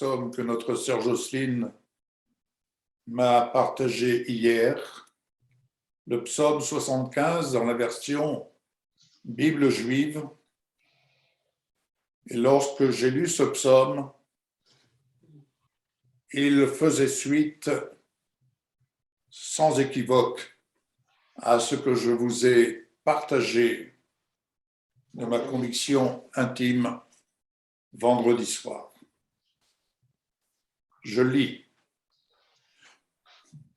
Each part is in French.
psaume que notre sœur Jocelyne m'a partagé hier, le psaume 75 dans la version Bible juive. Et lorsque j'ai lu ce psaume, il faisait suite sans équivoque à ce que je vous ai partagé de ma conviction intime vendredi soir. Je lis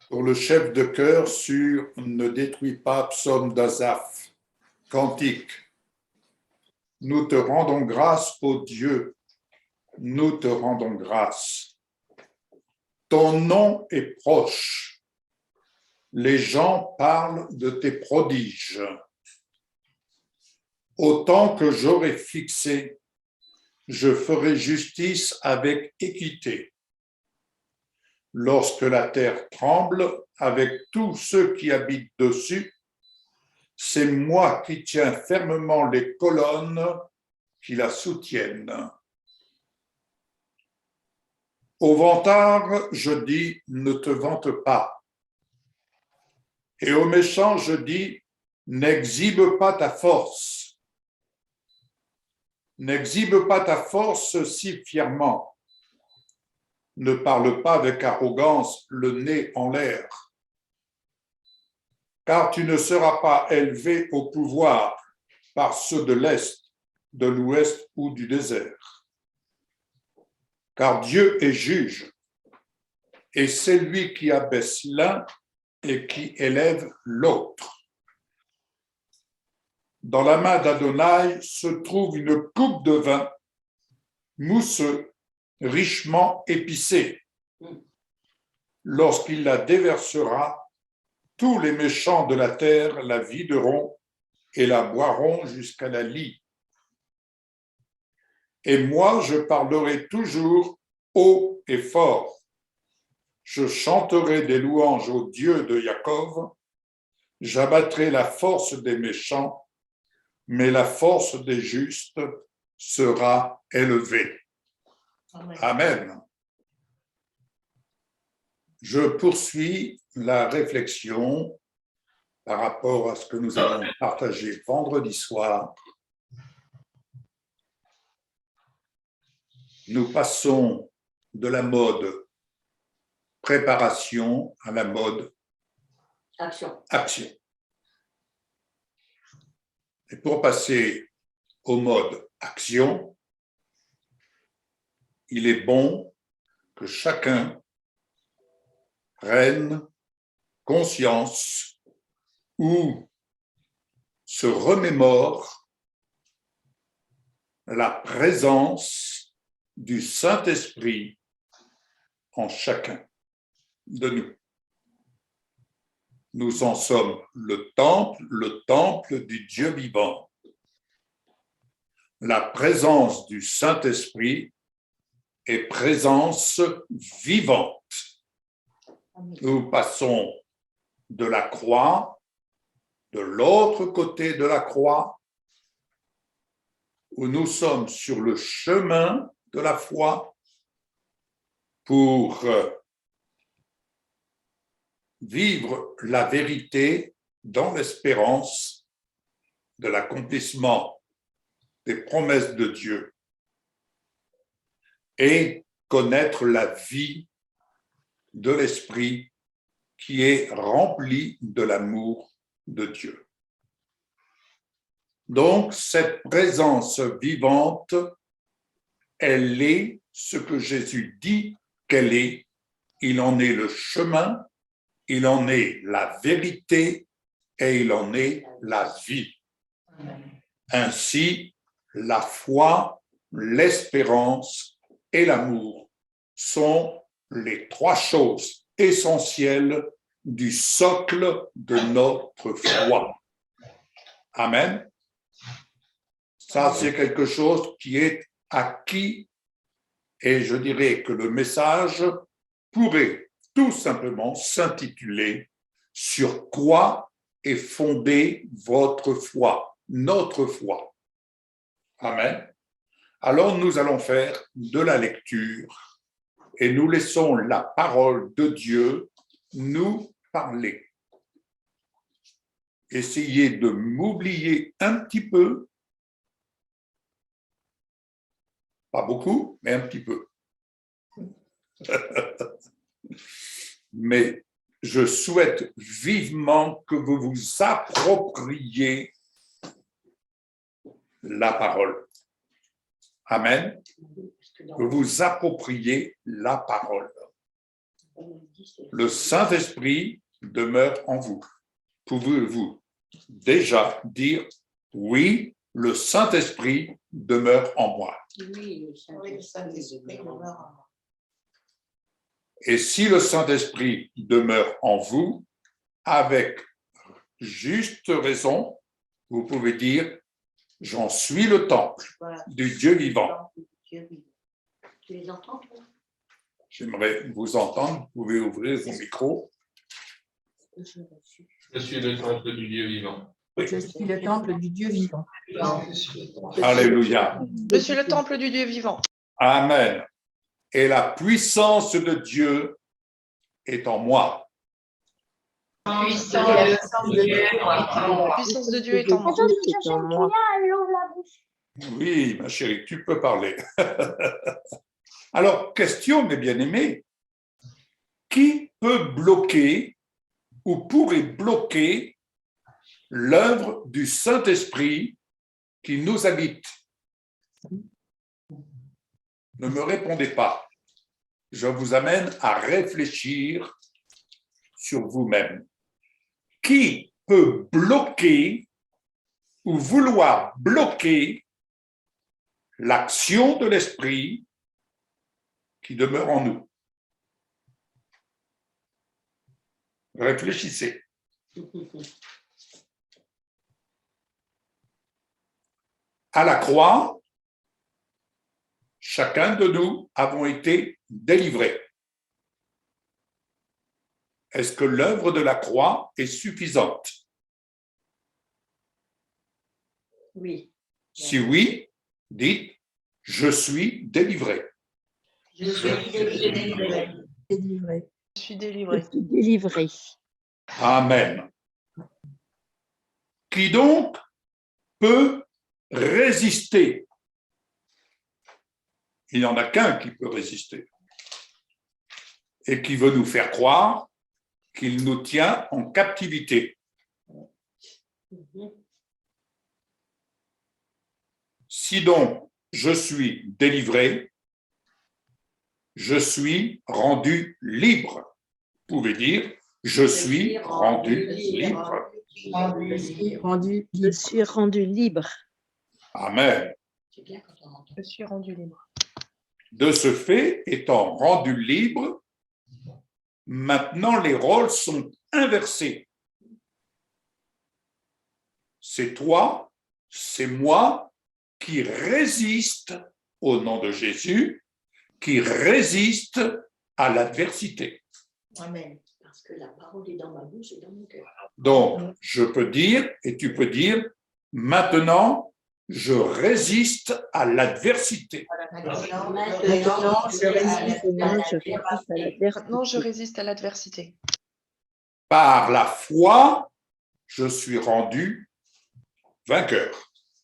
pour le chef de chœur sur Ne détruis pas, psaume d'Asaph, cantique. Nous te rendons grâce, ô Dieu, nous te rendons grâce. Ton nom est proche. Les gens parlent de tes prodiges. Au temps que j'aurai fixé, je ferai justice avec équité. Lorsque la terre tremble avec tous ceux qui habitent dessus, c'est moi qui tiens fermement les colonnes qui la soutiennent. Au vantard, je dis, ne te vante pas. Et aux méchants, je dis, n'exhibe pas ta force. N'exhibe pas ta force si fièrement. Ne parle pas avec arrogance, le nez en l'air. Car tu ne seras pas élevé au pouvoir par ceux de l'Est, de l'Ouest ou du désert. Car Dieu est juge, et c'est lui qui abaisse l'un et qui élève l'autre. Dans la main d'Adonai se trouve une coupe de vin mousseux, richement épicée. Lorsqu'il la déversera, tous les méchants de la terre la videront et la boiront jusqu'à la lie. Et moi, je parlerai toujours haut et fort. Je chanterai des louanges au Dieu de Jacob. J'abattrai la force des méchants, mais la force des justes sera élevée. Amen. Amen. Je poursuis la réflexion par rapport à ce que nous avons partagé vendredi soir. Nous passons de la mode préparation à la mode action. Et pour passer au mode action, il est bon que chacun prenne conscience ou se remémore la présence du Saint-Esprit en chacun de nous. Nous en sommes le temple du Dieu vivant. La présence du Saint-Esprit est présence vivante. Nous passons de la croix, de l'autre côté de la croix, où nous sommes sur le chemin de la foi pour vivre la vérité dans l'espérance de l'accomplissement des promesses de Dieu et connaître la vie de l'Esprit qui est rempli de l'amour de Dieu. Donc, cette présence vivante, elle est ce que Jésus dit qu'elle est. Il en est le chemin, il en est la vérité et il en est la vie. Ainsi, la foi, l'espérance et l'amour sont les trois choses essentielles du socle de notre foi. Amen. Ça, c'est quelque chose qui est acquis et je dirais que le message pourrait tout simplement s'intituler « Sur quoi est fondée votre foi, notre foi ?» Amen. Alors, nous allons faire de la lecture et nous laissons la parole de Dieu nous parler. Essayez de m'oublier un petit peu, pas beaucoup, mais un petit peu. Mais je souhaite vivement que vous vous appropriez la parole. Amen. Que vous appropriez la parole. Le Saint-Esprit demeure en vous. Pouvez-vous déjà dire « Oui, le Saint-Esprit demeure en moi ». Oui, le Saint-Esprit demeure en moi. Et si le Saint-Esprit demeure en vous, avec juste raison, vous pouvez dire « J'en suis le temple du Dieu vivant ». Tu les entends, toi? J'aimerais vous entendre. Vous pouvez ouvrir vos micros. Je suis le temple du Dieu vivant. Oui. Je suis le temple du Dieu vivant. Alléluia. Je suis le temple du Dieu vivant. Amen. Et la puissance de Dieu est en moi. La puissance de Dieu est en moi. Attends, je vais chercher une cuillère, elle ouvre la bouche. Oui, ma chérie, tu peux parler. Alors, question, mes bien-aimés, qui peut bloquer ou pourrait bloquer l'œuvre du Saint-Esprit qui nous habite? Ne me répondez pas. Je vous amène à réfléchir sur vous-même. Qui peut bloquer ou vouloir bloquer l'action de l'Esprit qui demeure en nous? Réfléchissez. À la croix, chacun de nous avons été délivrés. Est-ce que l'œuvre de la croix est suffisante? Oui. Si oui, dites « Je suis délivré ». Je suis délivré. Délivré. Je suis délivré. Délivré. Amen. Qui donc peut résister? Il n'y en a qu'un qui peut résister et qui veut nous faire croire qu'il nous tient en captivité. Si donc je suis délivré, je suis rendu libre. Vous pouvez dire, je suis rendu libre. Je suis rendu Je libre. suis rendu libre. Amen. C'est bien quand on entend. Je suis rendu libre. De ce fait, étant rendu libre, maintenant les rôles sont inversés. C'est toi, c'est moi qui résiste au nom de Jésus, qui résiste à l'adversité. Amen. Parce que la parole est dans ma bouche et dans mon cœur. Donc, je peux dire, et tu peux dire, maintenant, je résiste à l'adversité. Maintenant, je résiste à l'adversité. Maintenant, je résiste à l'adversité. Par la foi, je suis rendu vainqueur.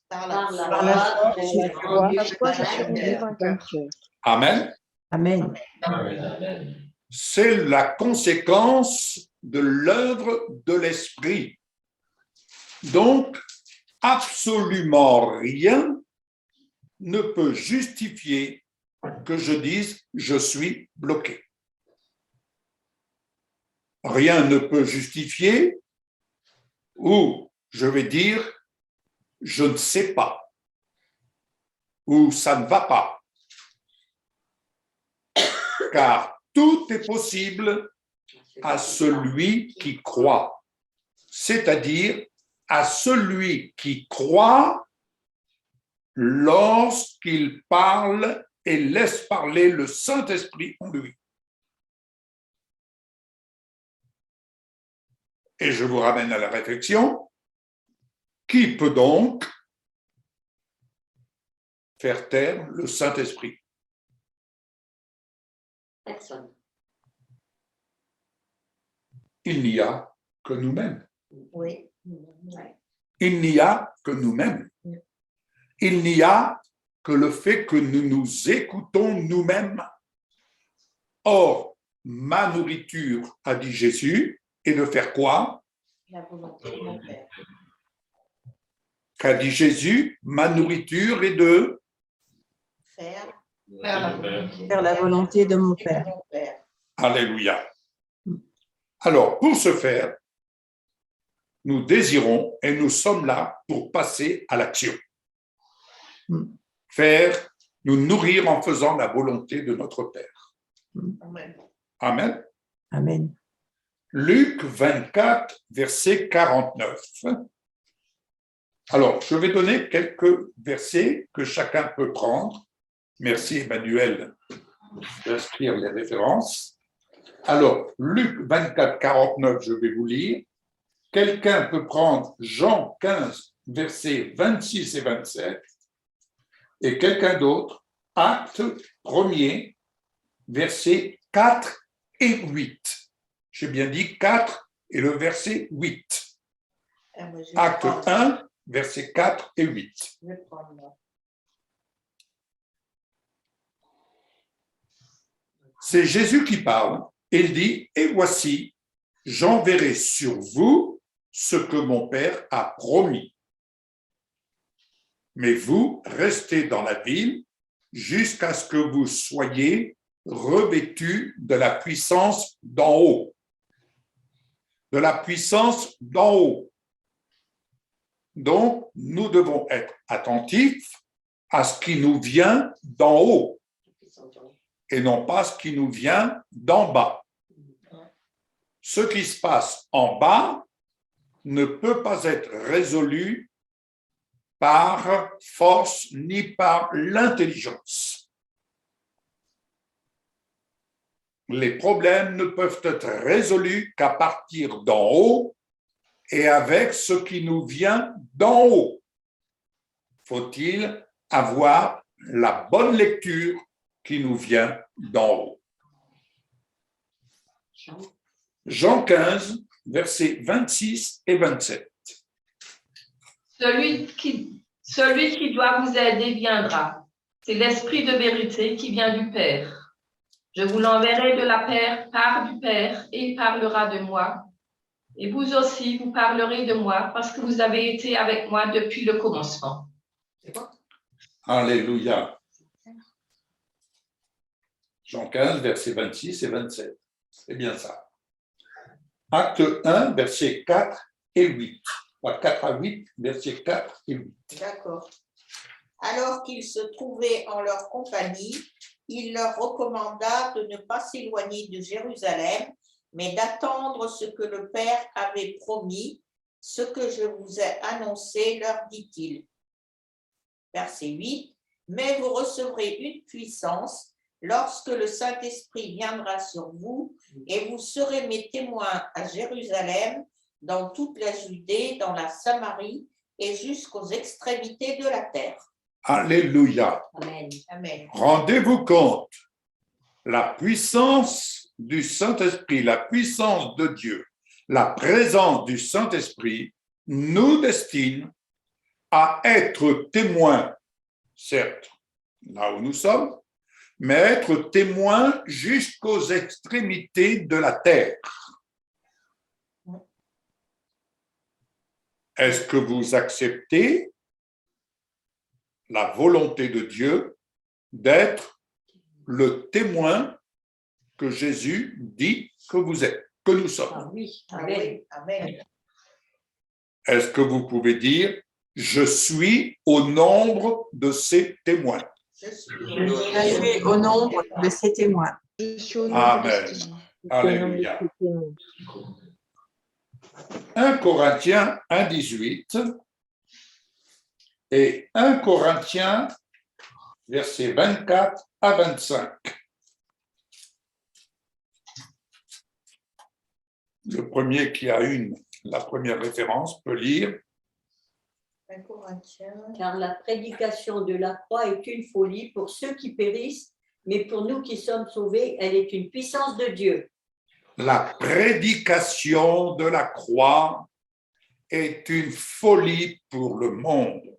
Par Par la la foi, je suis rendu vainqueur. Amen. Amen. C'est la conséquence de l'œuvre de l'Esprit. Donc, absolument rien ne peut justifier que je dise « je suis bloqué ». Rien ne peut justifier ou je vais dire « je ne sais pas » ou « ça ne va pas ». Car tout est possible à celui qui croit, c'est-à-dire à celui qui croit lorsqu'il parle et laisse parler le Saint-Esprit en lui. Et je vous ramène à la réflexion. Qui peut donc faire taire le Saint-Esprit? Personne. Il n'y a que nous-mêmes. Oui. Ouais. Il n'y a que nous-mêmes. Il n'y a que le fait que nous nous écoutons nous-mêmes. Or, ma nourriture, a dit Jésus, est de faire quoi? La volonté de mon Père. Qu'a dit Jésus? Ma nourriture est de... Faire Faire la volonté de mon Père. mon Père. Alléluia. Alors, pour ce faire, nous désirons et nous sommes là pour passer à l'action. Faire, nous nourrir en faisant la volonté de notre Père. Amen. Amen. Amen. Luc 24, verset 49. Alors, je vais donner quelques versets que chacun peut prendre. Merci Emmanuel d'inscrire les références. Alors, Luc 24, 49, je vais vous lire. Quelqu'un peut prendre Jean 15, versets 26 et 27. Et quelqu'un d'autre, Acte 1er, versets 4 et 8. J'ai bien dit 4 et le verset 8. Acte 1, versets 4 et 8. Je vais prendre là. C'est Jésus qui parle. Il dit, et voici, j'enverrai sur vous ce que mon Père a promis. Mais vous, restez dans la ville jusqu'à ce que vous soyez revêtus de la puissance d'en haut. De la puissance d'en haut. Donc, nous devons être attentifs à ce qui nous vient d'en haut et non pas ce qui nous vient d'en bas. Ce qui se passe en bas ne peut pas être résolu par force ni par l'intelligence. Les problèmes ne peuvent être résolus qu'à partir d'en haut et avec ce qui nous vient d'en haut. Faut-il avoir la bonne lecture qui nous vient d'en haut. Jean 15, versets 26 et 27. Celui qui doit vous aider viendra. C'est l'Esprit de vérité qui vient du Père. Je vous l'enverrai de la part du Père et il parlera de moi. Et vous aussi, vous parlerez de moi parce que vous avez été avec moi depuis le commencement. Alléluia. Jean 15, versets 26 et 27. C'est bien ça. Acte 1, versets 4 et 8. 4 à 8, versets 4 et 8. D'accord. Alors qu'ils se trouvaient en leur compagnie, il leur recommanda de ne pas s'éloigner de Jérusalem, mais d'attendre ce que le Père avait promis, ce que je vous ai annoncé, leur dit-il. Verset 8. Mais vous recevrez une puissance lorsque le Saint-Esprit viendra sur vous, et vous serez mes témoins à Jérusalem, dans toute la Judée, dans la Samarie et jusqu'aux extrémités de la terre. Alléluia. Amen. Amen. Rendez-vous compte, la puissance du Saint-Esprit, la puissance de Dieu, la présence du Saint-Esprit nous destine à être témoins, certes, là où nous sommes, mais être témoins jusqu'aux extrémités de la terre. Est-ce que vous acceptez la volonté de Dieu d'être le témoin que Jésus dit que vous êtes, que nous sommes? Ah oui. Amen. Amen. Amen. Est-ce que vous pouvez dire « Je suis au nombre de ces témoins » Je suis Je suis au nombre de ces témoins. Je suis au nom Amen. de Christ. Alléluia. 1 Corinthiens 1, 18 et 1 Corinthiens, versets 24 à 25. Le premier qui a la première référence peut lire. 1 Corinthiens. Car la prédication de la croix est une folie pour ceux qui périssent, mais pour nous qui sommes sauvés, elle est une puissance de Dieu. La prédication de la croix est une folie pour le monde,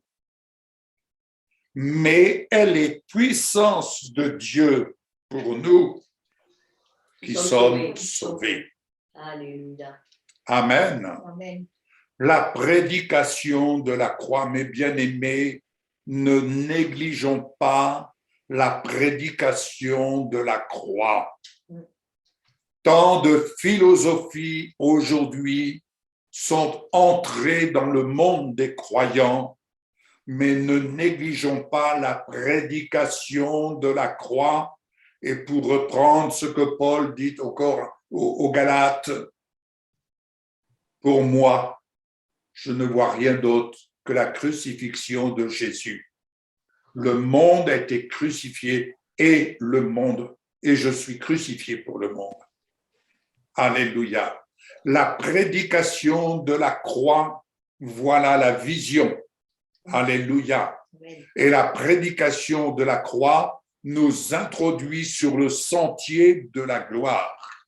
mais elle est puissance de Dieu pour nous qui sommes sauvés. Alléluia. Amen. Amen. La prédication de la croix, mes bien-aimés, ne négligeons pas la prédication de la croix. Tant de philosophies aujourd'hui sont entrées dans le monde des croyants, mais ne négligeons pas la prédication de la croix. Et pour reprendre ce que Paul dit aux Galates, pour moi, je ne vois rien d'autre que la crucifixion de Jésus. Le monde a été crucifié et je suis crucifié pour le monde. Alléluia. La prédication de la croix, voilà la vision. Alléluia. Et la prédication de la croix nous introduit sur le sentier de la gloire.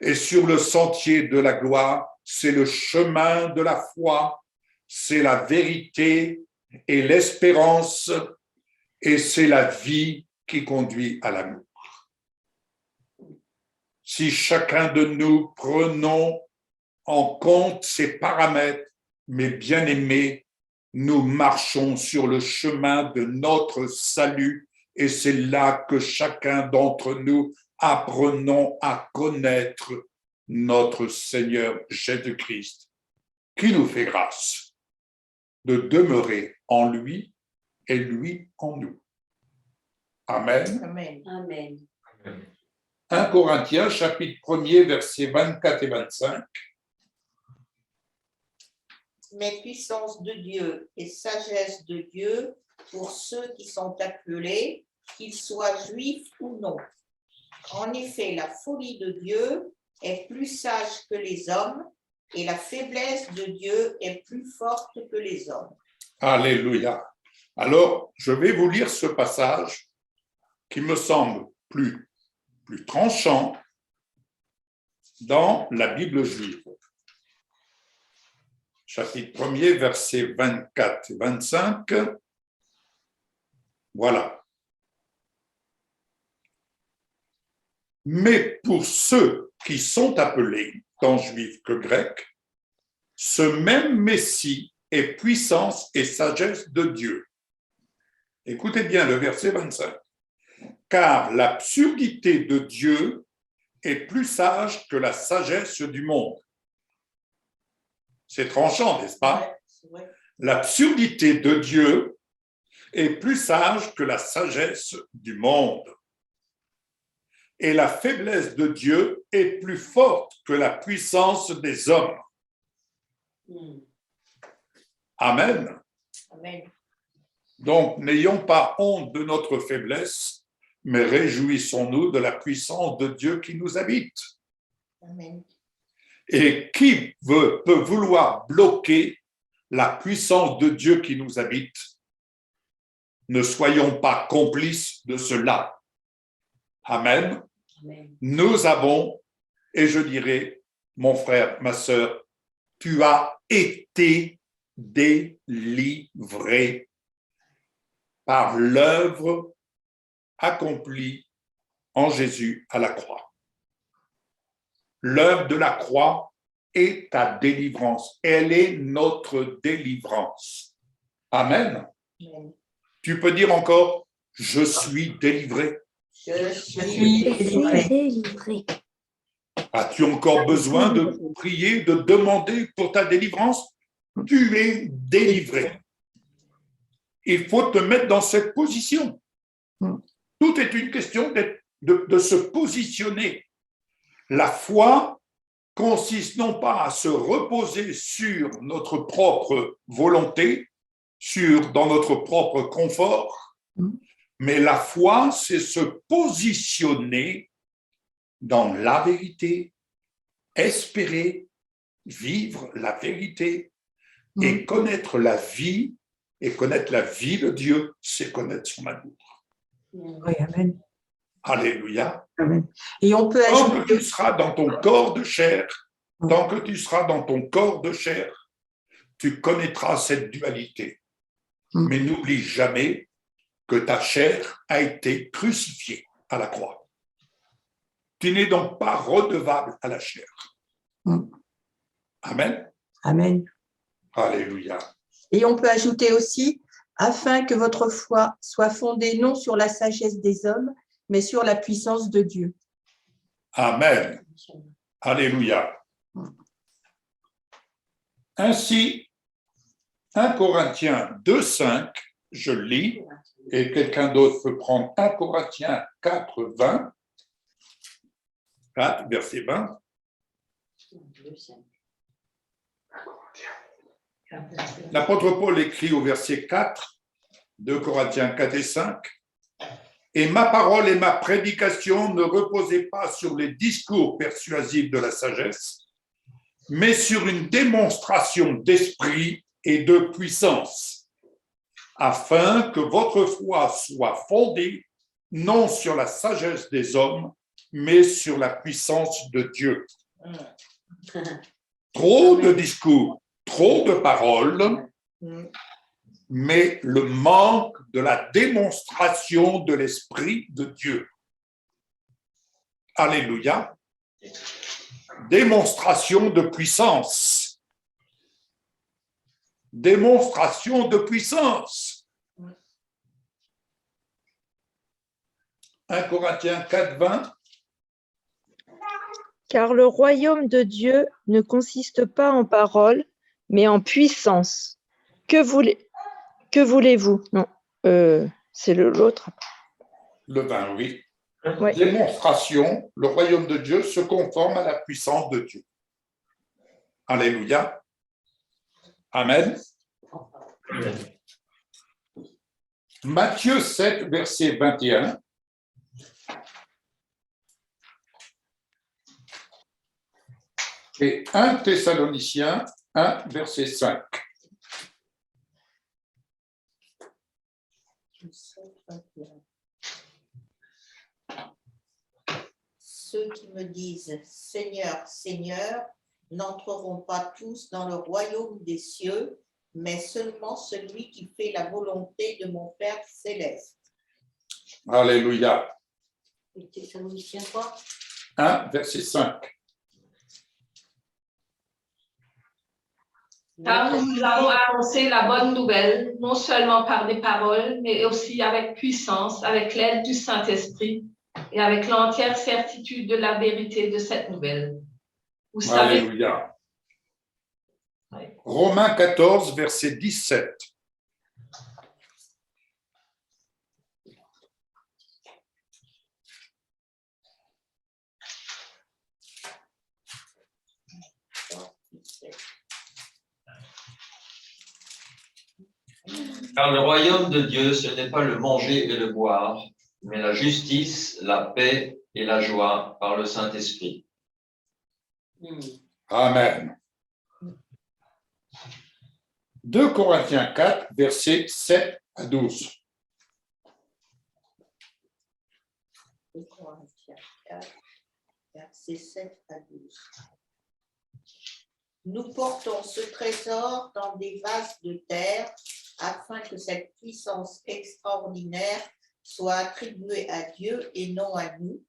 Et sur le sentier de la gloire, c'est le chemin de la foi, c'est la vérité et l'espérance, et c'est la vie qui conduit à l'amour. Si chacun de nous prenons en compte ces paramètres, mes bien-aimés, nous marchons sur le chemin de notre salut, et c'est là que chacun d'entre nous apprenons à connaître notre Seigneur Jésus-Christ, qui nous fait grâce de demeurer en lui et lui en nous. Amen. Amen. Amen. 1 Corinthiens, chapitre 1er, versets 24 et 25. Mais puissance de Dieu et sagesse de Dieu pour ceux qui sont appelés, qu'ils soient juifs ou non. En effet, la folie de Dieu est plus sage que les hommes et la faiblesse de Dieu est plus forte que les hommes. Alléluia. Alors, je vais vous lire ce passage qui me semble plus tranchant dans la Bible juive. Chapitre 1er, versets 24 et 25. Voilà. Mais pour ceux qui sont appelés, tant juifs que grecs, ce même Messie est puissance et sagesse de Dieu. Écoutez bien le verset 25. Car l'absurdité de Dieu est plus sage que la sagesse du monde. C'est tranchant, n'est-ce pas? L'absurdité de Dieu est plus sage que la sagesse du monde. Et la faiblesse de Dieu est plus forte que la puissance des hommes. Amen. Amen. Donc, n'ayons pas honte de notre faiblesse, mais réjouissons-nous de la puissance de Dieu qui nous habite. Amen. Et qui peut vouloir bloquer la puissance de Dieu qui nous habite? Ne soyons pas complices de cela. Amen. Amen. Nous avons, et je dirais, mon frère, ma sœur, tu as été délivré par l'œuvre accomplie en Jésus à la croix. L'œuvre de la croix est ta délivrance. Elle est notre délivrance. Amen. Amen. Tu peux dire encore, je suis délivré. Je suis délivré. As-tu encore besoin de prier, de demander pour ta délivrance? Tu es délivré. Il faut te mettre dans cette position. Tout est une question de se positionner. La foi consiste non pas à se reposer sur notre propre volonté, dans notre propre confort, mais la foi, c'est se positionner dans la vérité, espérer, vivre la vérité et connaître la vie Et connaître la vie de Dieu, c'est connaître son amour. Oui, amen. Alléluia. Amen. Et on peut Tant ajouter... que tu seras dans ton corps de chair, tant que tu seras dans ton corps de chair, tu connaîtras cette dualité. Mais n'oublie jamais que ta chair a été crucifiée à la croix. Tu n'es donc pas redevable à la chair. Amen. Amen. Alléluia. Et on peut ajouter aussi, afin que votre foi soit fondée non sur la sagesse des hommes, mais sur la puissance de Dieu. Amen. Alléluia. Ainsi, 1 Corinthiens 2,5, je lis, et quelqu'un d'autre peut prendre 1 Corinthiens 4, 20, 4, verset 20. L'apôtre Paul écrit au verset 4, 2 Corinthiens 4 et 5, « Et ma parole et ma prédication ne reposaient pas sur les discours persuasifs de la sagesse, mais sur une démonstration d'esprit et de puissance, afin que votre foi soit fondée non sur la sagesse des hommes, mais sur la puissance de Dieu. » Trop de discours, trop de paroles, mais le manque de la démonstration de l'Esprit de Dieu. Alléluia. Démonstration de puissance. Démonstration de puissance. 1 Corinthiens 4, 20. Car le royaume de Dieu ne consiste pas en paroles, mais en puissance. Que voulez-vous? Non, c'est l'autre. Le 20, oui. Ouais. Démonstration, le royaume de Dieu se conforme à la puissance de Dieu. Alléluia. Amen. Matthieu 7, verset 21. Et 1 Thessaloniciens 1, verset 5. Ceux qui me disent Seigneur, Seigneur, n'entreront pas tous dans le royaume des cieux, mais seulement celui qui fait la volonté de mon Père céleste. Alléluia. Et Thessaloniciens 3. 1, verset 5. Car nous avons annoncé la bonne nouvelle, non seulement par des paroles, mais aussi avec puissance, avec l'aide du Saint-Esprit et avec l'entière certitude de la vérité de cette nouvelle. Vous savez, Alléluia. Romains 14, verset 17. Car le royaume de Dieu, ce n'est pas le manger et le boire, mais la justice, la paix et la joie par le Saint-Esprit. Amen. 2 Corinthiens 4, versets 7 à 12. 2 Corinthiens 4, versets 7 à 12. Nous portons ce trésor dans des vases de terre afin que cette puissance extraordinaire soit attribuée à Dieu et non à nous.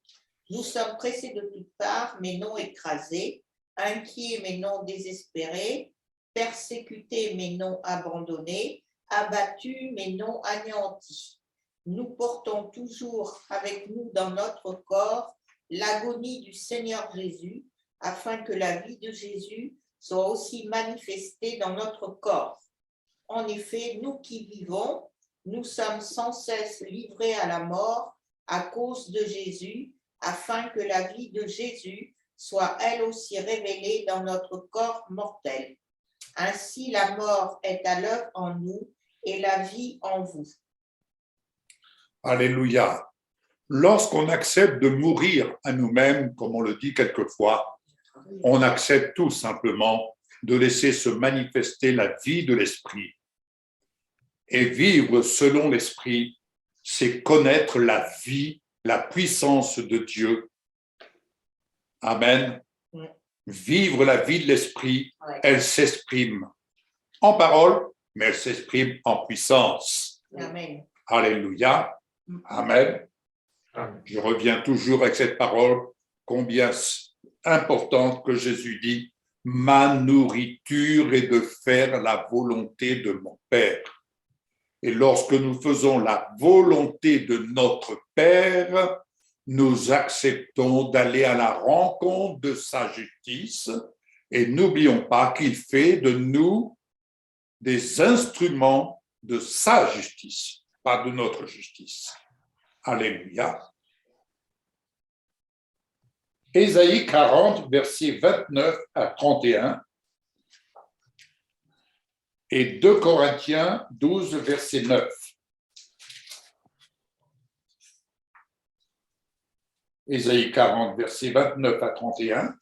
Nous sommes pressés de toutes parts, mais non écrasés, inquiets, mais non désespérés, persécutés, mais non abandonnés, abattus, mais non anéantis. Nous portons toujours avec nous dans notre corps l'agonie du Seigneur Jésus, afin que la vie de Jésus soit aussi manifestée dans notre corps. En effet, nous qui vivons, nous sommes sans cesse livrés à la mort à cause de Jésus, afin que la vie de Jésus soit elle aussi révélée dans notre corps mortel. Ainsi, la mort est à l'œuvre en nous et la vie en vous. Alléluia. Lorsqu'on accepte de mourir à nous-mêmes, comme on le dit quelquefois, on accepte tout simplement de laisser se manifester la vie de l'Esprit. Et vivre selon l'Esprit, c'est connaître la vie, la puissance de Dieu. Amen. Vivre la vie de l'Esprit, elle s'exprime en parole, mais elle s'exprime en puissance. Amen. Alléluia. Amen. Amen. Je reviens toujours avec cette parole, combien importante que Jésus dit, ma nourriture est de faire la volonté de mon Père. Et lorsque nous faisons la volonté de notre Père, nous acceptons d'aller à la rencontre de sa justice et n'oublions pas qu'il fait de nous des instruments de sa justice, pas de notre justice. Alléluia. Ésaïe 40, versets 29 à 31 et 2 Corinthiens 12, verset 9. Ésaïe 40, versets 29 à 31.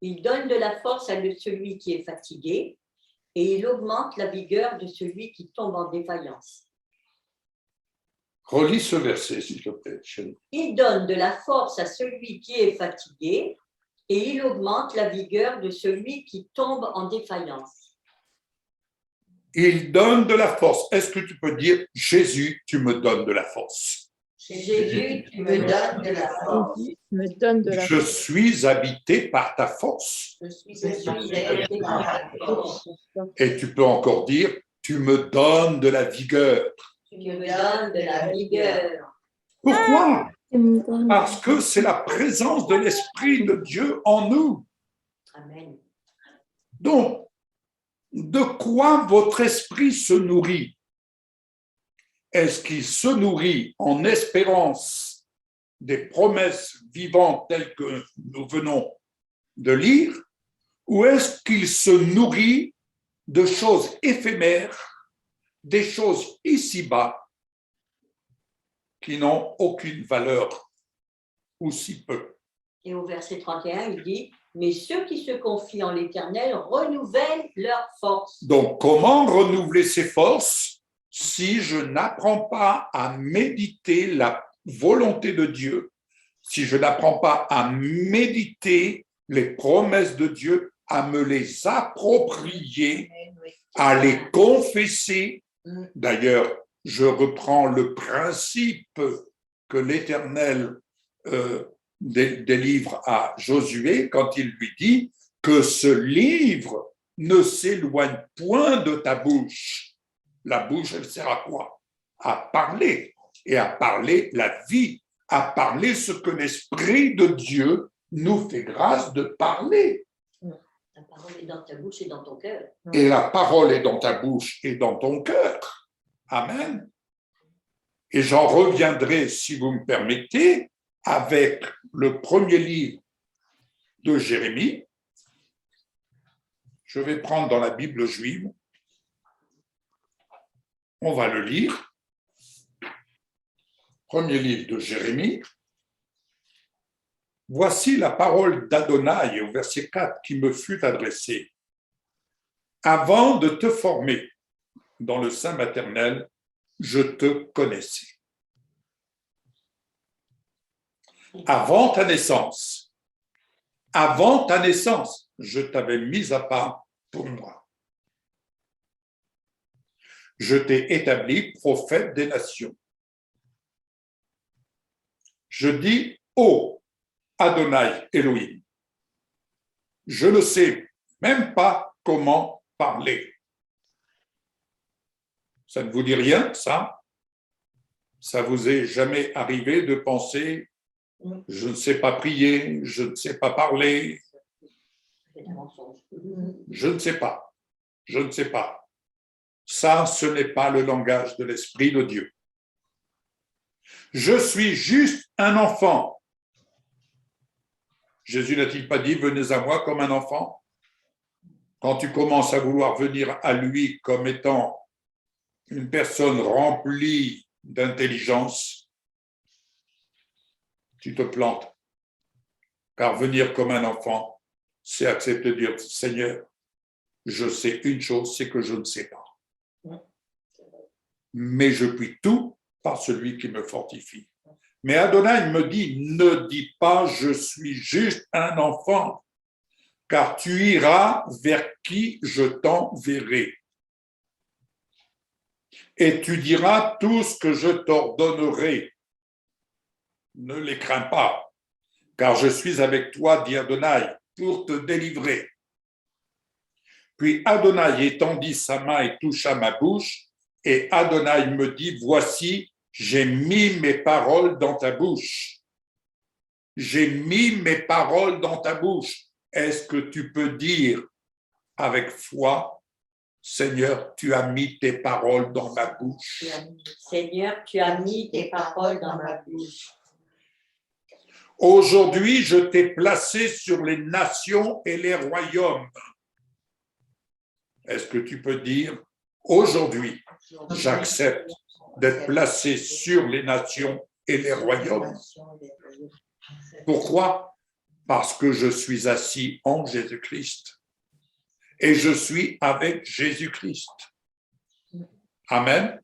Il donne de la force à celui qui est fatigué et il augmente la vigueur de celui qui tombe en défaillance. Relis ce verset, s'il te plaît, chérie. Il donne de la force à celui qui est fatigué et il augmente la vigueur de celui qui tombe en défaillance. Il donne de la force. Est-ce que tu peux dire, Jésus, tu me donnes de la force? Jésus, tu me donnes de la force. Me donne de la Je suis habité par ta force. Je suis Je suis habité par ta force. Et tu peux encore dire, tu me donnes de la vigueur. Tu me donnes de la vigueur. Pourquoi? Parce que c'est la présence de l'Esprit de Dieu en nous. Amen. Donc, de quoi votre esprit se nourrit? Est-ce qu'il se nourrit en espérance des promesses vivantes telles que nous venons de lire, ou est-ce qu'il se nourrit de choses éphémères, des choses ici-bas qui n'ont aucune valeur, ou si peu? Et au verset 31, il dit, mais ceux qui se confient en l'Éternel renouvellent leur force. Donc, comment renouveler ses forces si je n'apprends pas à méditer la volonté de Dieu, si je n'apprends pas à méditer les promesses de Dieu, à me les approprier, à les confesser? D'ailleurs, je reprends le principe que l'Éternel délivre à Josué quand il lui dit que ce livre ne s'éloigne point de ta bouche. La bouche, elle sert à quoi? À parler, et à parler la vie, à parler ce que l'Esprit de Dieu nous fait grâce de parler. La parole est dans ta bouche et dans ton cœur. Et la parole est dans ta bouche et dans ton cœur. Amen. Et j'en reviendrai, si vous me permettez, avec le premier livre de Jérémie. Je vais prendre dans la Bible juive. On va le lire. Premier livre de Jérémie. Voici la parole d'Adonai au verset 4 qui me fut adressée. Avant de te former dans le sein maternel, je te connaissais. Avant ta naissance, je t'avais mis à part pour moi. Je t'ai établi prophète des nations. Je dis, ô Adonai Elohim, je ne sais même pas comment parler. Ça ne vous dit rien, ça? Ça vous est jamais arrivé de penser, je ne sais pas prier, je ne sais pas parler, je ne sais pas, je ne sais pas. Ça, ce n'est pas le langage de l'Esprit de Dieu. Je suis juste un enfant. Jésus n'a-t-il pas dit, venez à moi comme un enfant? Quand tu commences à vouloir venir à lui comme étant une personne remplie d'intelligence, tu te plantes. Car venir comme un enfant, c'est accepter de dire, Seigneur, je sais une chose, c'est que je ne sais pas. Mais je puis tout par celui qui me fortifie. Mais Adonai me dit, ne dis pas, je suis juste un enfant, car tu iras vers qui je t'enverrai. Et tu diras tout ce que je t'ordonnerai. Ne les crains pas, car je suis avec toi, dit Adonai, pour te délivrer. Puis Adonai étendit sa main et toucha ma bouche, et Adonai me dit, voici, j'ai mis mes paroles dans ta bouche. J'ai mis mes paroles dans ta bouche. Est-ce que tu peux dire avec foi, Seigneur, tu as mis tes paroles dans ma bouche? Seigneur, tu as mis tes paroles dans ma bouche. Aujourd'hui, je t'ai placé sur les nations et les royaumes. Est-ce que tu peux dire, aujourd'hui, j'accepte d'être placé sur les nations et les royaumes? Pourquoi? Parce que je suis assis en Jésus-Christ et je suis avec Jésus-Christ. Amen.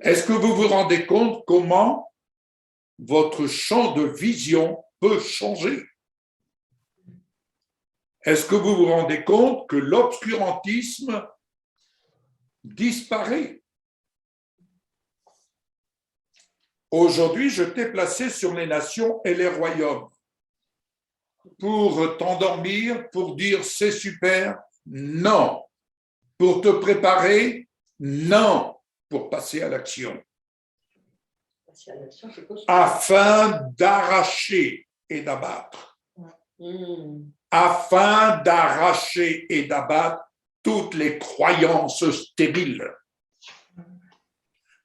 Est-ce que vous vous rendez compte comment votre champ de vision peut changer? Est-ce que vous vous rendez compte que l'obscurantisme disparaît? Aujourd'hui, je t'ai placé sur les nations et les royaumes. Pour t'endormir, pour dire c'est super, non. Pour te préparer, non. Pour passer à l'action. Afin d'arracher et d'abattre. Afin d'arracher et d'abattre toutes les croyances stériles.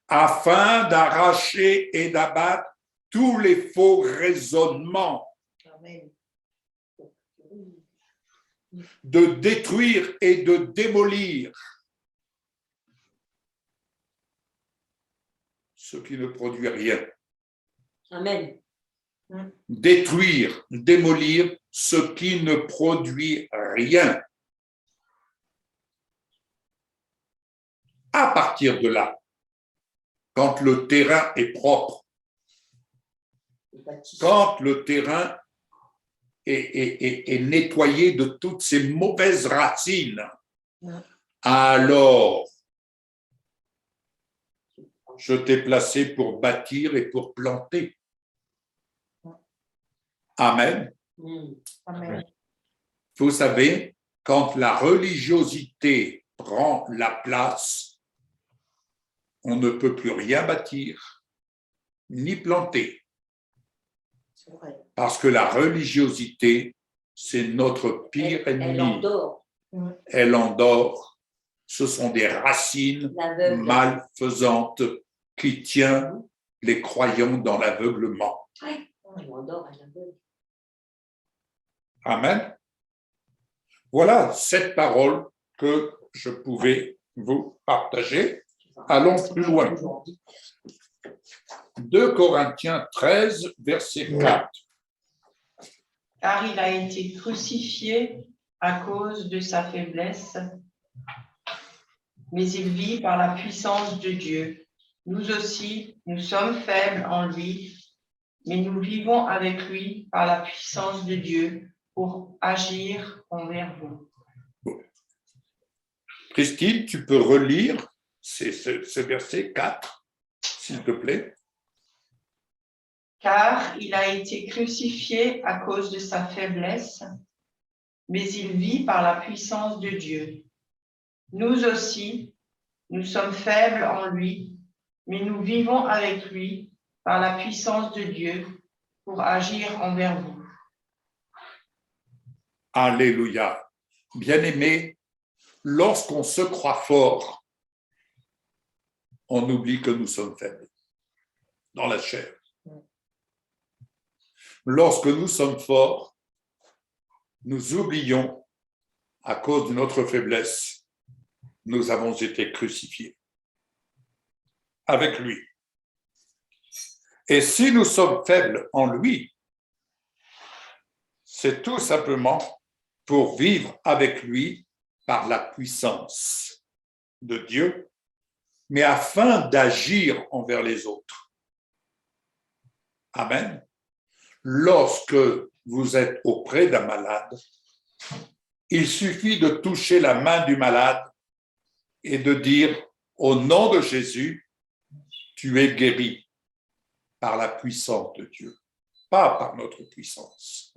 Afin d'arracher et d'abattre tous les faux raisonnements. De détruire et de démolir ce qui ne produit rien. Amen. Détruire, démolir ce qui ne produit rien. À partir de là, quand le terrain est propre, quand le terrain est nettoyé de toutes ces mauvaises racines, alors je t'ai placé pour bâtir et pour planter. Amen. Amen. Vous savez, quand la religiosité prend la place, on ne peut plus rien bâtir, ni planter. Parce que la religiosité, c'est notre pire ennemi. Elle endort. Elle endort. Ce sont des racines malfaisantes qui tiennent les croyants dans l'aveuglement. Amen. Voilà cette parole que je pouvais vous partager. Allons plus loin. 2 Corinthiens 13, verset 4. Car il a été crucifié à cause de sa faiblesse, mais il vit par la puissance de Dieu. Nous aussi, nous sommes faibles en lui, mais nous vivons avec lui par la puissance de Dieu pour agir envers vous. Christine, tu peux relire ce verset 4, s'il te plaît. Car il a été crucifié à cause de sa faiblesse, mais il vit par la puissance de Dieu. Nous aussi, nous sommes faibles en lui, mais nous vivons avec lui par la puissance de Dieu pour agir envers vous. Alléluia. Bien-aimés, lorsqu'on se croit fort, on oublie que nous sommes faibles dans la chair. Lorsque nous sommes forts, nous oublions, à cause de notre faiblesse, nous avons été crucifiés avec lui. Et si nous sommes faibles en lui, c'est tout simplement pour vivre avec lui par la puissance de Dieu, mais afin d'agir envers les autres. Amen. Lorsque vous êtes auprès d'un malade, il suffit de toucher la main du malade et de dire « Au nom de Jésus, tu es guéri par la puissance de Dieu, pas par notre puissance. »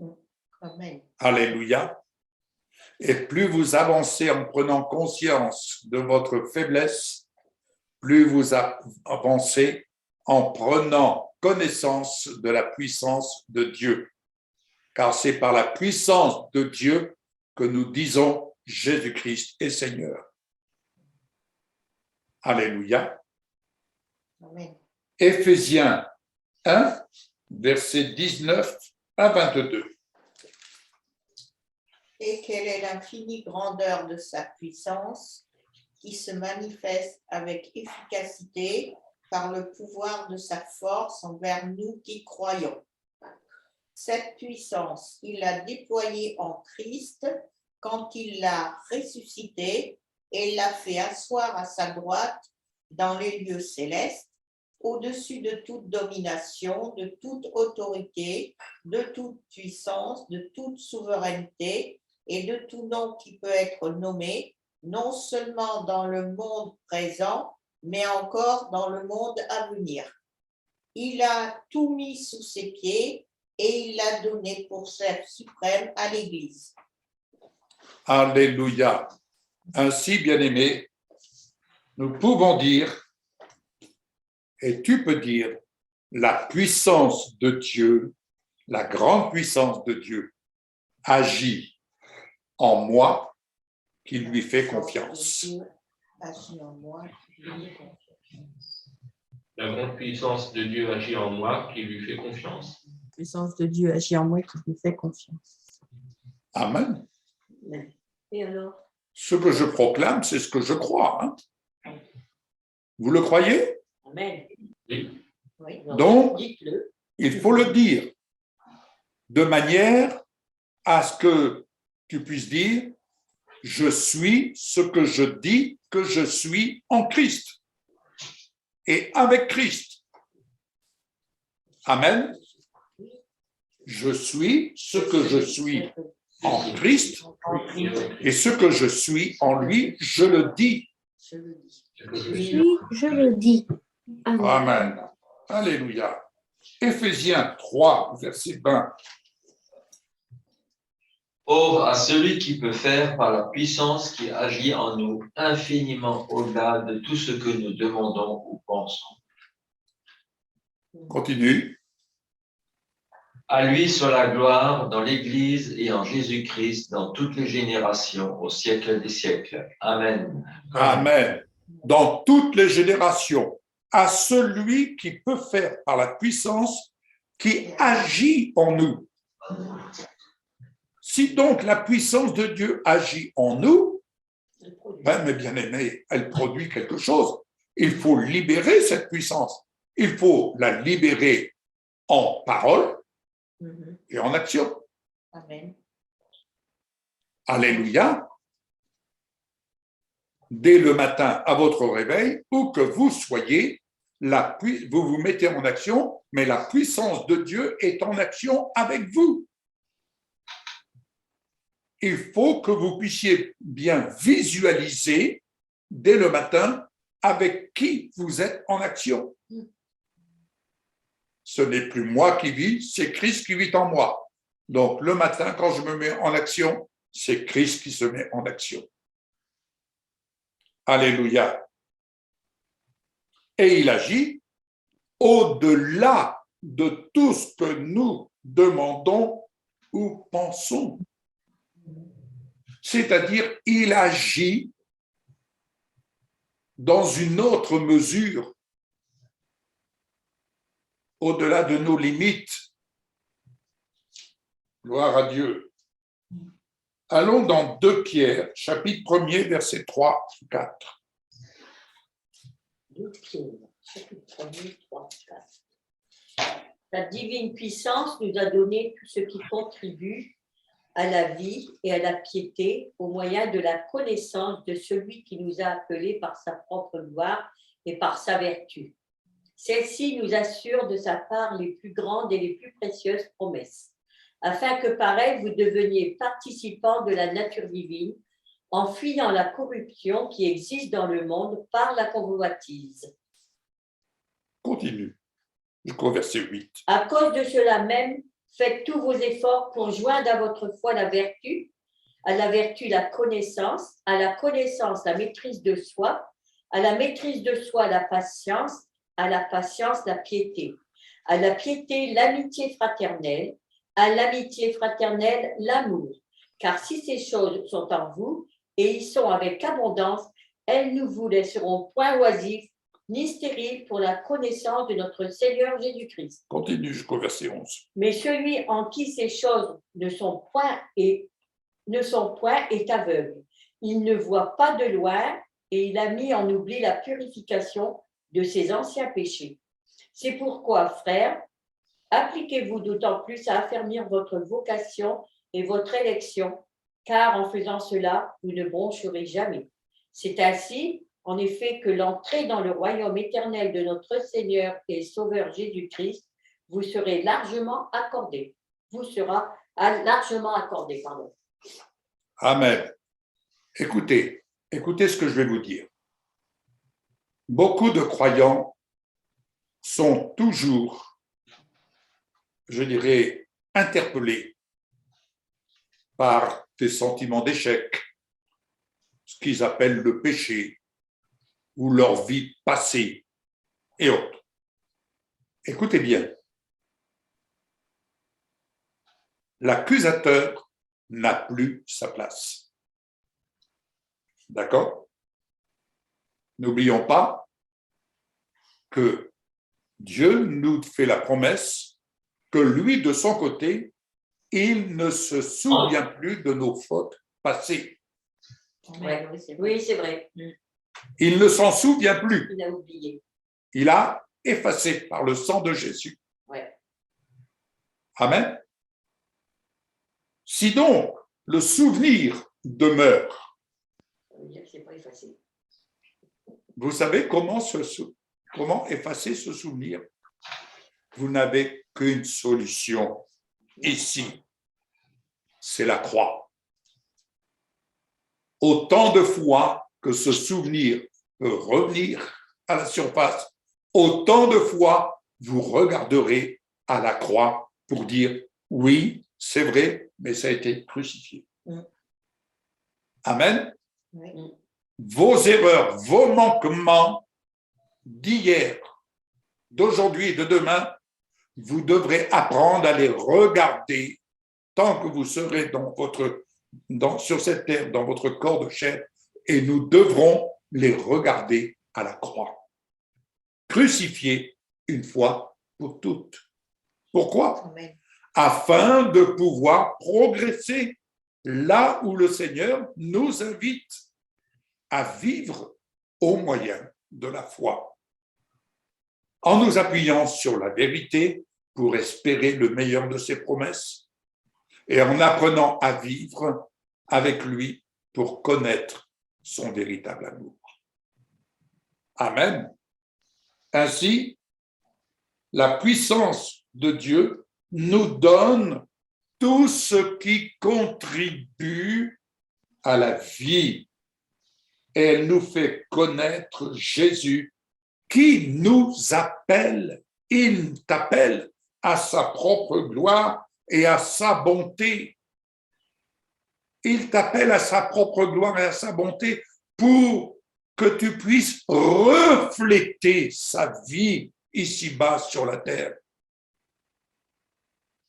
Amen. Alléluia. Et plus vous avancez en prenant conscience de votre faiblesse, plus vous avancez en prenant connaissance de la puissance de Dieu. Car c'est par la puissance de Dieu que nous disons Jésus-Christ est Seigneur. Alléluia. Amen. Éphésiens 1, versets 19 à 22. Et quelle est l'infinie grandeur de sa puissance qui se manifeste avec efficacité par le pouvoir de sa force envers nous qui croyons. Cette puissance, il l'a déployée en Christ quand il l'a ressuscité et l'a fait asseoir à sa droite dans les lieux célestes, au-dessus de toute domination, de toute autorité, de toute puissance, de toute souveraineté et de tout nom qui peut être nommé, non seulement dans le monde présent, mais encore dans le monde à venir. Il a tout mis sous ses pieds et il l'a donné pour chef suprême à l'Église. Alléluia. Ainsi, bien-aimés, nous pouvons dire, et tu peux dire, la puissance de Dieu, la grande puissance de Dieu, agit en moi qui lui fait confiance. Agit en moi, qui lui fait confiance. La grande puissance de Dieu agit en moi qui lui fait confiance. La puissance de Dieu agit en moi qui lui fait confiance. Amen. Et alors? Ce que je proclame, c'est ce que je crois. Hein. Vous le croyez? Amen. Oui. Oui, donc, dites-le. Il faut le dire de manière à ce que tu puisses dire « Je suis ce que je dis que je suis en Christ et avec Christ. » Amen. Je suis ce que je suis en Christ et ce que je suis en lui, je le dis. Je le dis. Amen. Amen. Alléluia. Éphésiens 3, verset 20. Or, à celui qui peut faire par la puissance qui agit en nous infiniment au-delà de tout ce que nous demandons ou pensons. Continue. À lui soit la gloire dans l'Église et en Jésus-Christ dans toutes les générations, au siècle des siècles. Amen. Amen. Dans toutes les générations, à celui qui peut faire par la puissance qui agit en nous. Si donc la puissance de Dieu agit en nous, mes bien-aimés, elle produit quelque chose. Il faut libérer cette puissance. Il faut la libérer en parole et en action. Amen. Alléluia. Dès le matin à votre réveil, où que vous soyez, vous vous mettez en action, mais la puissance de Dieu est en action avec vous. Il faut que vous puissiez bien visualiser dès le matin avec qui vous êtes en action. Ce n'est plus moi qui vis, c'est Christ qui vit en moi. Donc le matin, quand je me mets en action, c'est Christ qui se met en action. Alléluia. Et il agit au-delà de tout ce que nous demandons ou pensons. C'est-à-dire, il agit dans une autre mesure, au-delà de nos limites. Gloire à Dieu. Allons dans 2 Pierre, chapitre 1er, versets 3 et 4. 2 Pierre, chapitre 1er, 3, 4. La divine puissance nous a donné tout ce qui contribue à la vie et à la piété au moyen de la connaissance de celui qui nous a appelés par sa propre gloire et par sa vertu. Celle-ci nous assure de sa part les plus grandes et les plus précieuses promesses, afin que par elle vous deveniez participants de la nature divine, en fuyant la corruption qui existe dans le monde par la convoitise. Continue jusqu'au verset 8. À cause de cela même, faites tous vos efforts pour joindre à votre foi la vertu, à la vertu la connaissance, à la connaissance la maîtrise de soi, à la maîtrise de soi la patience, à la patience la piété, à la piété l'amitié fraternelle, à l'amitié fraternelle l'amour. Car si ces choses sont en vous et y sont avec abondance, elles ne vous laisseront point oisifs ni stériles pour la connaissance de notre Seigneur Jésus-Christ. Continue jusqu'au verset 11. Mais celui en qui ces choses ne sont point est aveugle. Il ne voit pas de loin et il a mis en oubli la purification de ses anciens péchés. C'est pourquoi, frères, appliquez-vous d'autant plus à affermir votre vocation et votre élection, car en faisant cela, vous ne broncherez jamais. C'est ainsi, en effet, que l'entrée dans le royaume éternel de notre Seigneur et Sauveur Jésus-Christ vous sera largement accordée. Amen. Écoutez ce que je vais vous dire. Beaucoup de croyants sont toujours, je dirais, interpellés par des sentiments d'échec, ce qu'ils appellent le péché, ou leur vie passée et autres. Écoutez bien, l'accusateur n'a plus sa place. D'accord? N'oublions pas que Dieu nous fait la promesse que lui, de son côté, il ne se souvient plus de nos fautes passées. Oui, c'est vrai. Il ne s'en souvient plus. Il a oublié. Il a effacé par le sang de Jésus. Ouais. Amen. Si donc le souvenir demeure, Ça veut dire que c'est pas effacé. vous savez comment effacer ce souvenir? Vous n'avez qu'une solution ici, c'est la croix. Autant de fois que ce souvenir peut revenir à la surface, autant de fois vous regarderez à la croix pour dire oui, c'est vrai, mais ça a été crucifié. Amen. Oui. Vos erreurs, vos manquements d'hier, d'aujourd'hui et de demain, vous devrez apprendre à les regarder tant que vous serez sur cette terre, dans votre corps de chair, et nous devrons les regarder à la croix. Crucifiés une fois pour toutes. Pourquoi? Amen. Afin de pouvoir progresser là où le Seigneur nous invite à vivre au moyen de la foi, en nous appuyant sur la vérité pour espérer le meilleur de ses promesses et en apprenant à vivre avec lui pour connaître son véritable amour. Amen. Ainsi, la puissance de Dieu nous donne tout ce qui contribue à la vie. Et elle nous fait connaître Jésus qui nous appelle, il t'appelle à sa propre gloire et à sa bonté. Il t'appelle à sa propre gloire et à sa bonté pour que tu puisses refléter sa vie ici-bas sur la terre.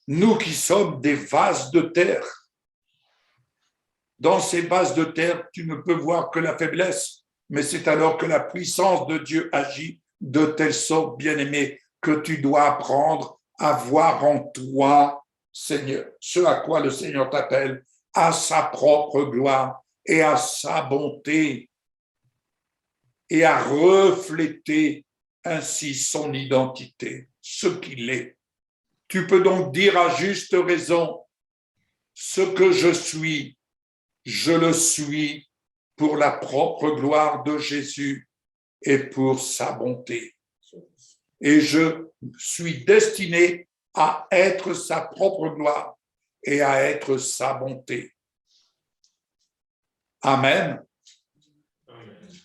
Nous qui sommes des vases de terre, dans ces vases de terre, tu ne peux voir que la faiblesse, mais c'est alors que la puissance de Dieu agit de telle sorte, bien-aimé, que tu dois apprendre à voir en toi, Seigneur, ce à quoi le Seigneur t'appelle, à sa propre gloire et à sa bonté, et à refléter ainsi son identité, ce qu'il est. Tu peux donc dire à juste raison, Ce que je suis, je le suis pour la propre gloire de Jésus et pour sa bonté. Et je suis destiné à être sa propre gloire et à être sa bonté. Amen.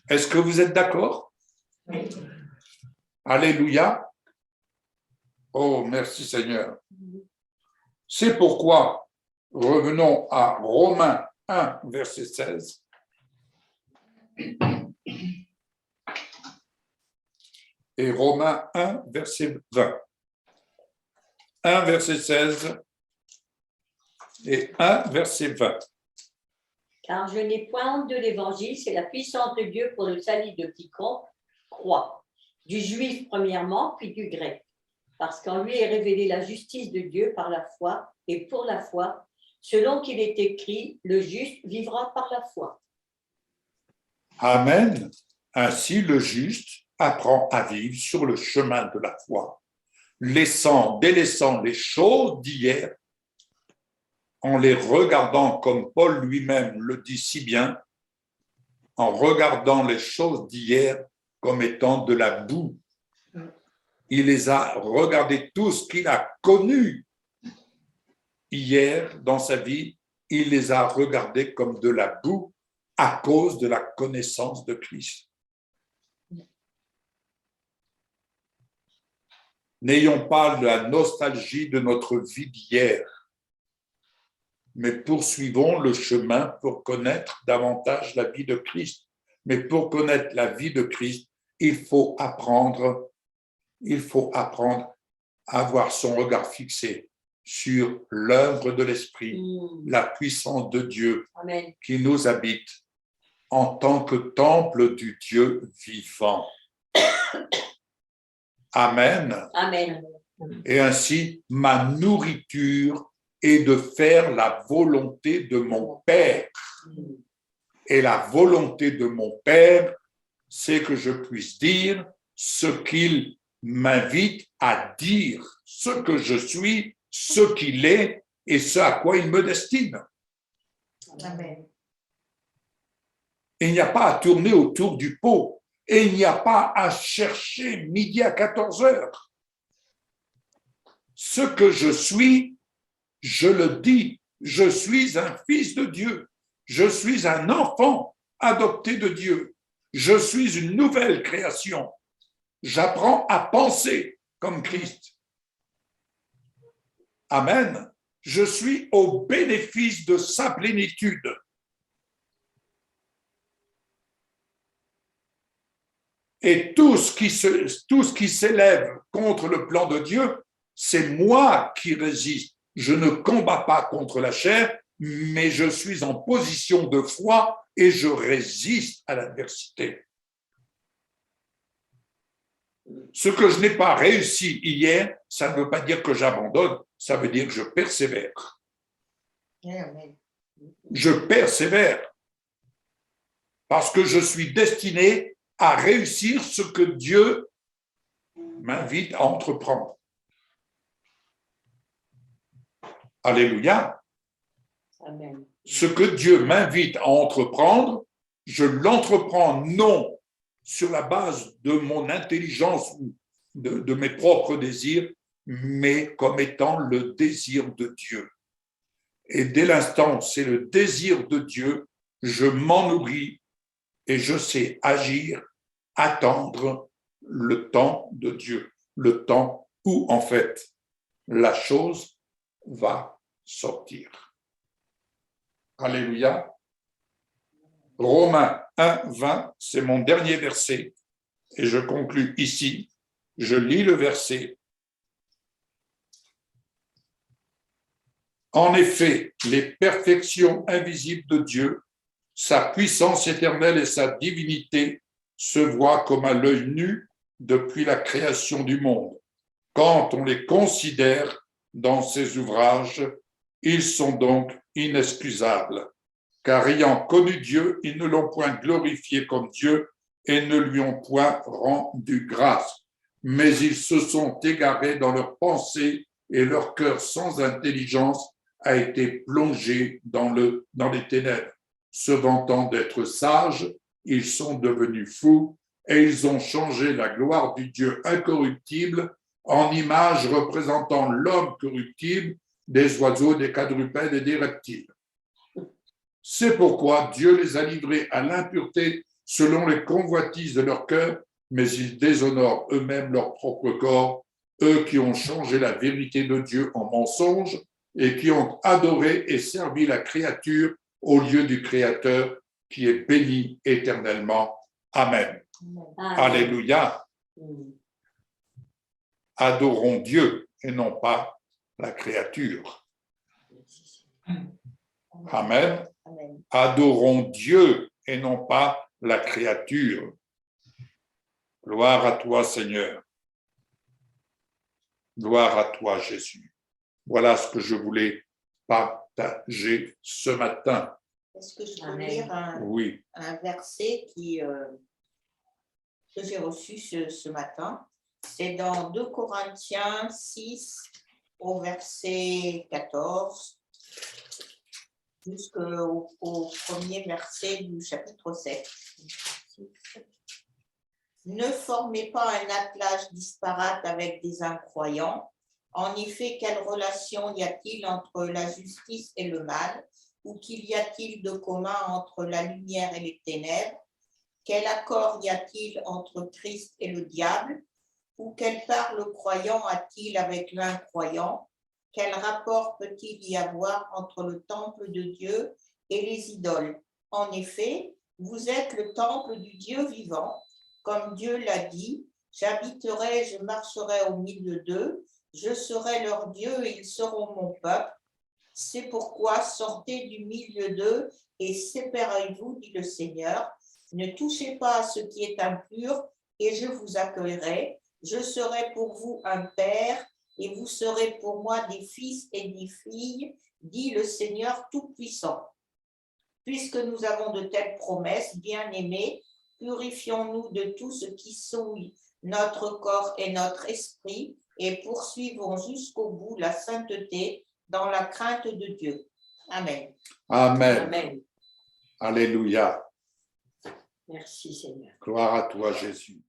Est-ce que vous êtes d'accord? Oui. Alléluia. Oh, merci Seigneur. C'est pourquoi, revenons à Romains 1, verset 16. Et Romains 1, verset 20. 1, verset 16 et 1, verset 20. Car je n'ai point honte de l'évangile, c'est la puissance de Dieu pour le salut de quiconque croit, du juif premièrement, puis du grec. Parce qu'en lui est révélée la justice de Dieu par la foi, et pour la foi, selon qu'il est écrit, le juste vivra par la foi. Amen. Ainsi, le juste apprend à vivre sur le chemin de la foi, délaissant les choses d'hier, en les regardant comme Paul lui-même le dit si bien, en regardant les choses d'hier comme étant de la boue. Il les a regardés, tout ce qu'il a connu hier dans sa vie, il les a regardés comme de la boue à cause de la connaissance de Christ. N'ayons pas la nostalgie de notre vie d'hier, mais poursuivons le chemin pour connaître davantage la vie de Christ. Mais pour connaître la vie de Christ, il faut apprendre à avoir son regard fixé sur l'œuvre de l'Esprit, la puissance de Dieu Amen. qui nous habite en tant que temple du Dieu vivant. Amen. Amen. Et ainsi, ma nourriture est de faire la volonté de mon Père. Et la volonté de mon Père, c'est que je puisse dire ce qu'il m'invite à dire, ce que je suis, ce qu'il est et ce à quoi il me destine. Amen. Il n'y a pas à tourner autour du pot et il n'y a pas à chercher midi à 14 heures. Ce que je suis, je le dis, je suis un fils de Dieu, je suis un enfant adopté de Dieu, je suis une nouvelle création. J'apprends à penser comme Christ. Amen. Je suis au bénéfice de sa plénitude. Et tout ce qui s'élève contre le plan de Dieu, c'est moi qui résiste. Je ne combats pas contre la chair, mais je suis en position de foi et je résiste à l'adversité. Ce que je n'ai pas réussi hier, ça ne veut pas dire que j'abandonne, ça veut dire que je persévère. Amen. Je persévère parce que je suis destiné à réussir ce que Dieu m'invite à entreprendre. Alléluia. Amen. Ce que Dieu m'invite à entreprendre, je l'entreprends non sur la base de mon intelligence ou de mes propres désirs, mais comme étant le désir de Dieu. Et dès l'instant où c'est le désir de Dieu, je m'en nourris et je sais agir, attendre le temps de Dieu, le temps où en fait la chose va sortir. Alléluia. Romains 1, 20, c'est mon dernier verset et je conclus ici. Je lis le verset. En effet, les perfections invisibles de Dieu, sa puissance éternelle et sa divinité se voient comme à l'œil nu depuis la création du monde. Quand on les considère dans ses ouvrages, ils sont donc inexcusables, car ayant connu Dieu, ils ne l'ont point glorifié comme Dieu et ne lui ont point rendu grâce, mais ils se sont égarés dans leurs pensées et leur cœur sans intelligence a été plongé dans les ténèbres. Se vantant d'être sages, ils sont devenus fous et ils ont changé la gloire du Dieu incorruptible en image représentant l'homme corruptible, des oiseaux, des quadrupèdes et des reptiles. C'est pourquoi Dieu les a livrés à l'impureté selon les convoitises de leur cœur, mais ils déshonorent eux-mêmes leur propre corps, eux qui ont changé la vérité de Dieu en mensonge et qui ont adoré et servi la créature au lieu du Créateur qui est béni éternellement. Amen. Amen. Alléluia. Adorons Dieu et non pas la créature. Amen. Amen. Adorons Dieu et non pas la créature. Gloire à toi, Seigneur. Gloire à toi, Jésus. Voilà ce que je voulais partager ce matin. Est-ce que je peux Amen. lire Oui, un verset que j'ai reçu ce matin? C'est dans 2 Corinthiens 6, au verset 14, jusqu'au premier verset du chapitre 7. Ne formez pas un attelage disparate avec des incroyants. En effet, quelle relation y a-t-il entre la justice et le mal? Ou qu'y a-t-il de commun entre la lumière et les ténèbres? Quel accord y a-t-il entre Christ et le diable? Ou quelle part le croyant a-t-il avec l'incroyant? Quel rapport peut-il y avoir entre le temple de Dieu et les idoles? En effet, vous êtes le temple du Dieu vivant. Comme Dieu l'a dit, j'habiterai, je marcherai au milieu d'eux, je serai leur Dieu et ils seront mon peuple. C'est pourquoi sortez du milieu d'eux et séparez-vous, dit le Seigneur. Ne touchez pas à ce qui est impur et je vous accueillerai. Je serai pour vous un père et vous serez pour moi des fils et des filles, dit le Seigneur Tout-Puissant. Puisque nous avons de telles promesses, bien-aimés, purifions-nous de tout ce qui souille notre corps et notre esprit et poursuivons jusqu'au bout la sainteté dans la crainte de Dieu. Amen. Amen. Amen. Alléluia. Merci Seigneur. Gloire à toi, Jésus.